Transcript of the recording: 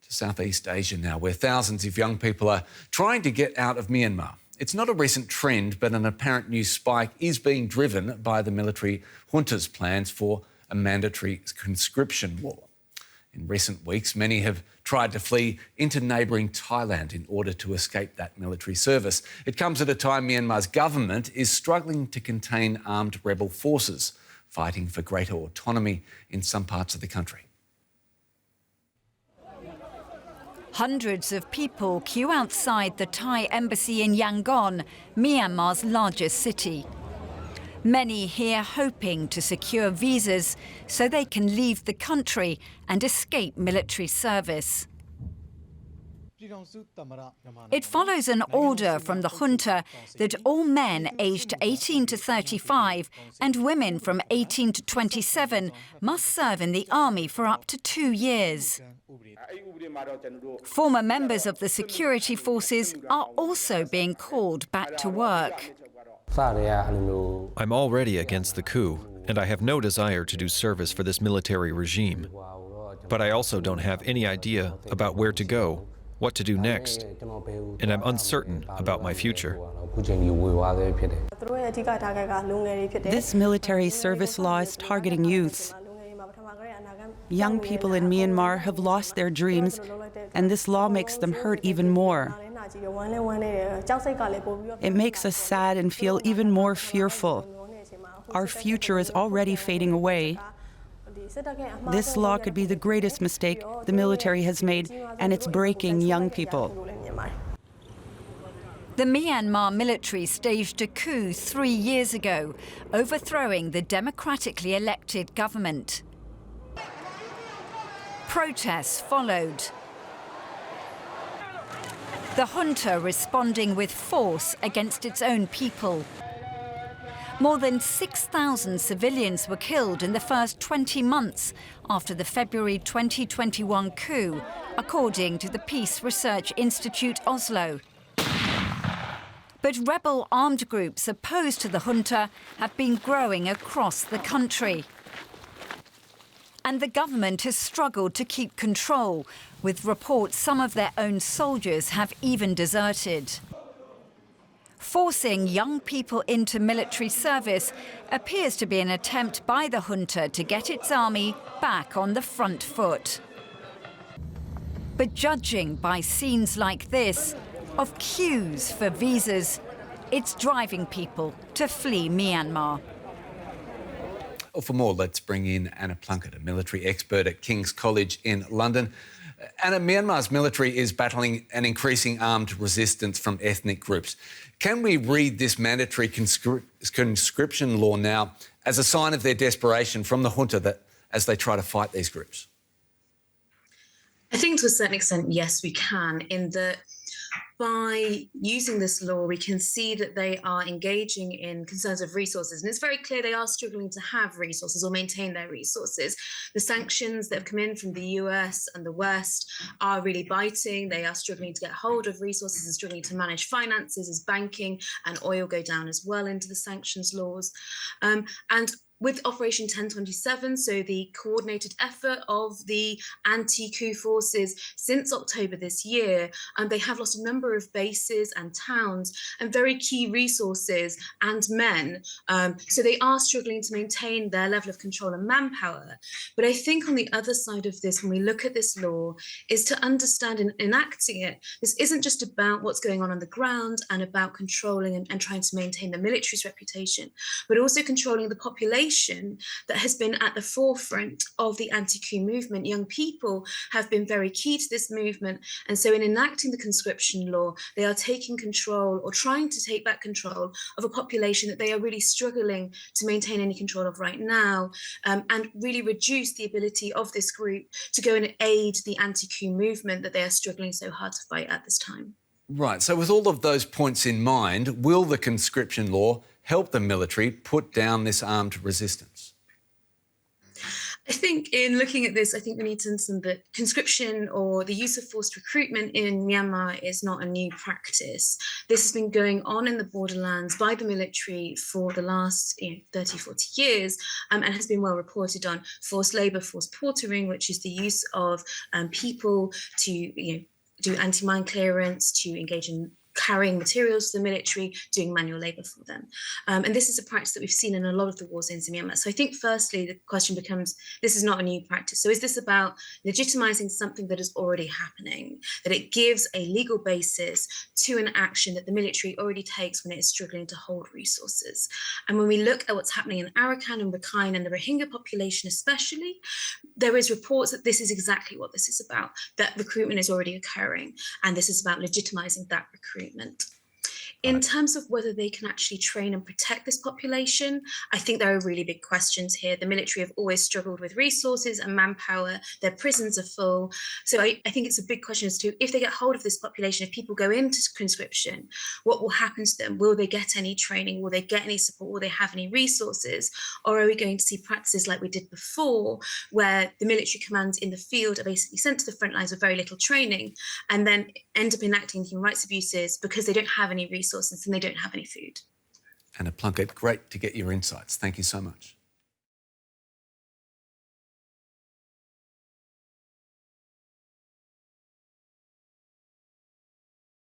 To Southeast Asia now, where thousands of young people are trying to get out of Myanmar. It's not a recent trend, but an apparent new spike is being driven by the military junta's plans for a mandatory conscription law. In recent weeks, many have tried to flee into neighbouring Thailand in order to escape that military service. It comes at a time Myanmar's government is struggling to contain armed rebel forces, fighting for greater autonomy in some parts of the country. Hundreds of people queue outside the Thai embassy in Yangon, Myanmar's largest city. Many here hoping to secure visas so they can leave the country and escape military service. It follows an order from the junta that all men aged 18 to 35 and women from 18 to 27 must serve in the army for up to 2 years. Former members of the security forces are also being called back to work. I'm already against the coup, and I have no desire to do service for this military regime. But I also don't have any idea about where to go, what to do next, and I'm uncertain about my future. This military service law is targeting youths. Young people in Myanmar have lost their dreams, and this law makes them hurt even more. It makes us sad and feel even more fearful. Our future is already fading away. This law could be the greatest mistake the military has made, and it's breaking young people. The Myanmar military staged a coup 3 years ago, overthrowing the democratically elected government. Protests followed. The junta responding with force against its own people. More than 6,000 civilians were killed in the first 20 months after the February 2021 coup, according to the Peace Research Institute Oslo. But rebel armed groups opposed to the junta have been growing across the country. And the government has struggled to keep control, with reports some of their own soldiers have even deserted. Forcing young people into military service appears to be an attempt by the junta to get its army back on the front foot. But judging by scenes like this, of queues for visas, it's driving people to flee Myanmar. Well, for more, let's bring in Anna Plunkett, a military expert at King's College in London. Anna, Myanmar's military is battling an increasing armed resistance from ethnic groups. Can we read this mandatory conscription law now as a sign of their desperation from the junta as they try to fight these groups? I think to a certain extent, yes, we can, in that by using this law, we can see that they are engaging in concerns of resources. And it's very clear they are struggling to have resources or maintain their resources. The sanctions that have come in from the US and the West are really biting. They are struggling to get hold of resources and struggling to manage finances as banking and oil go down as well into the sanctions laws. And with Operation 1027, so the coordinated effort of the anti-coup forces since October this year, they have lost a number of bases and towns and very key resources and men. So they are struggling to maintain their level of control and manpower. But I think on the other side of this, when we look at this law, is to understand in enacting it, this isn't just about what's going on the ground and about controlling and trying to maintain the military's reputation, but also controlling the population that has been at the forefront of the anti-coup movement. Young people have been very key to this movement. And so in enacting the conscription law, they are taking control or trying to take back control of a population that they are really struggling to maintain any control of right now, and really reduce the ability of this group to go and aid the anti-coup movement that they are struggling so hard to fight at this time. Right, so with all of those points in mind, will the conscription law help the military put down this armed resistance? I think in looking at this, I think we need to understand that conscription or the use of forced recruitment in Myanmar is not a new practice. This has been going on in the borderlands by the military for the last 30, 40 years and has been well reported on. Forced labour, forced portering, which is the use of people to do anti-mine clearance, to engage in carrying materials to the military, doing manual labour for them. And this is a practice that we've seen in a lot of the war zones in Myanmar. So I think firstly, the question becomes, this is not a new practice. So is this about legitimising something that is already happening, that it gives a legal basis to an action that the military already takes when it is struggling to hold resources? And when we look at what's happening in Arakan and Rakhine and the Rohingya population especially, there is reports that this is exactly what this is about, that recruitment is already occurring, and this is about legitimising that recruitment. In terms of whether they can actually train and protect this population, I think there are really big questions here. The military have always struggled with resources and manpower. Their prisons are full. So I think it's a big question as to if they get hold of this population, if people go into conscription, what will happen to them? Will they get any training? Will they get any support? Will they have any resources? Or are we going to see practices like we did before, where the military commands in the field are basically sent to the front lines with very little training and then end up enacting human rights abuses because they don't have any resources and they don't have any food? Anna Plunkett, great to get your insights. Thank you so much.